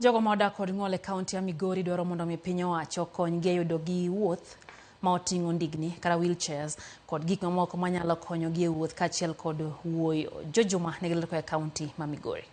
Jogo modak kod ng'ol e kaunti ya Migori dwaro mondo mi piny owacho konygi yudo gi wuoth ma oting'o ndigni kata wheelchairs kod gik mamoko manyalo konyogi e wuoth kaachiel kod wuoyo. Jojuma ne giloko e kaunti ma Migori.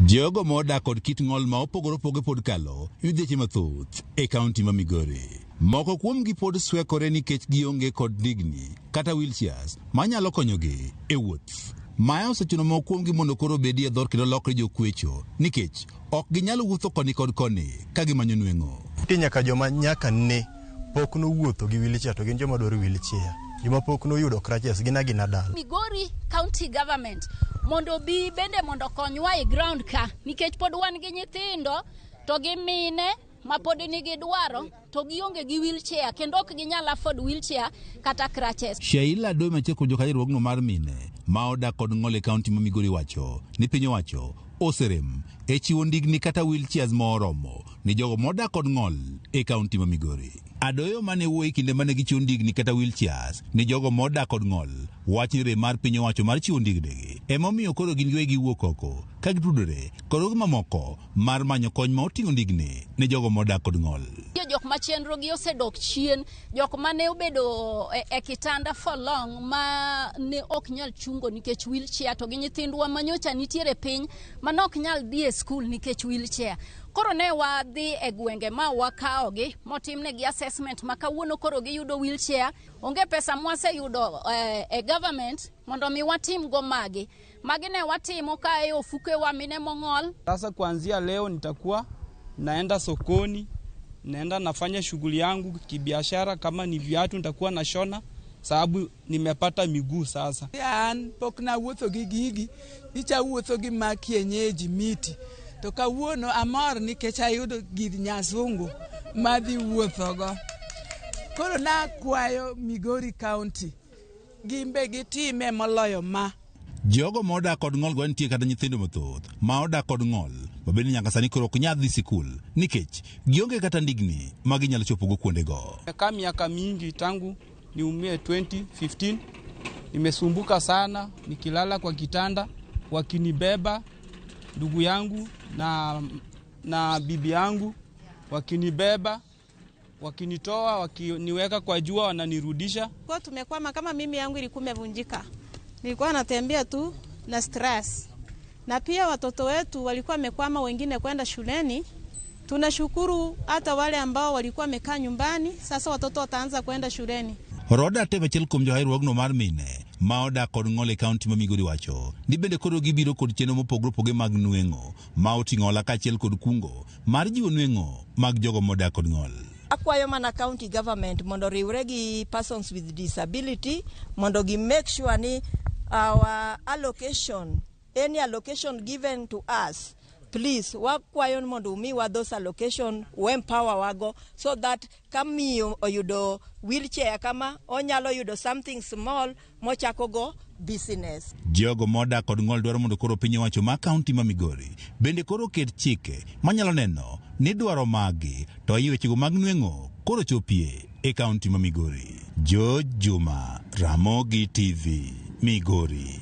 Jogo modak kod kit ng'ol ma opogore opogore pod kalo yudheche mathoth e kaunti ma Migori. Moko kuomgi pod swekore nikech gionge kod ndigni kata wheelchairs manyalo konyogi e wuoth. Maya osechuno moko kuomgi mondo koro bedie dhor kendo lokre jokwecho nikech ok ginyalo wuotho koni kod koni ka gimanyo nweng'o. Nyaka joma nyaka ne pok no wuotho gi wheelchair to gin joma dwaro wheelchair. Joma pok no yudo crutches gina dal. Migori County Government mondo bi bende mondo konywa e ground ka nikech pod wan gi nyithindo to gi mine ma pod nigi dwaro to gionge gi wheelchair kendo ok ginyal afford wheelchair kata crutches. Sheila Dome cheko joka riwruogno mar mine ma odak kod ng'ol e kaunti ma Migori wacho ni piny owacho oserem e chiwo ndigni kata wheelchairs moromo ni jogo modak kod ng'ol e kaunti ma Migori. Adoyo mane wuoyi kinde mane gichiwo ndigni kata wheelchairs ni jogo modak kod ng'ol wachni rem mar piny owacho mar chiwo ndignigi emomiyo koro gin giwegi wuok oko ka gitudore kod jogo mamoko mar manyo kony ma oting'o ndigni ne jogo modak kod ng'ol. Jok ma chenro gi osedok chien, jok mane obedo e kitanda for long ma ne ok nyal chungo nikech wheelchair to gi nyithindwa manyocha nitiere piny ma ok nyal dhi e skul nikech wheelchair. Koro ne wadhi e gwenge ma wakaogi motimnegi assessment ma kawuono koro giyudo wheelchair. Onge pesa mwaseyudo e government mondo mi watim go magi ne watimo ka e ofuke wa mine mong'ol. Sasa kuanzia leo nitakuwa naenda sokoni, naenda nafanya shughuli yangu kibiashara, kama ni viatu nitakuwa na shona sababu nimepata miguu sasa. An pok na wuotho gi gigi, icha wuotho gi ma kienyeji miti. To kawuono amor nikech ayudo gir nyasungu madhi wuothogo. Koro na kwayo Migori County gimbe gitime moloyo ma. Jogo modak kod ng'ol go nitie kata nyithindo mathoth ma odak kod ng'ol mabende nyaka sani koro ok nyal dhi sikul nikech gionge kata ndigni ma ginyalo chopogo kuondego. Kama miaka mingi tangu niumie 2015 nimesumbuka sana nikilala kwa kitanda wakinibeba ndugu yangu na bibi yangu wakinibeba wakinitoa wakiniweka kwa jua wananirudisha. Kwa tumekwama kama mimi yangu ilikuwa imevunjika. Nilikuwa natembea tu na stress. Na pia watoto wetu walikuwa wamekwama wengine kwenda shuleni. Tunashukuru hata wale ambao walikuwa wamekaa nyumbani, sasa watoto wataanza kwenda shuleni. Roda Teme achiel kuom joherruogno mar mine ma odak kod ng'ol e kaunti ma Migori wacho ni bende koro gibiro kod chenro mopogore opogore mag nweng'o ma oting'o hola kaachiel kod kungo mar jiwo nweng'o mag jogo modak kod ng'ol. Akwayo mana county government mondo riwre gi persons with disability mondo gi make sure ni our allocation, any allocation given to us, please wakwayo mondo umiwa those allocation we empower wago so that kamiyo oyudo wheelchair kama onyalo yudo something small mochako go business. Jogo modak kod ng'ol dwaro mondo koro piny owacho ma kaunti ma Migori bende koro ket chike manyalo neno ni dwaro magi to yiwechego mag nweng'o koro chopie e kaunti ma Migori. Jojuma, Ramogi TV, Migori.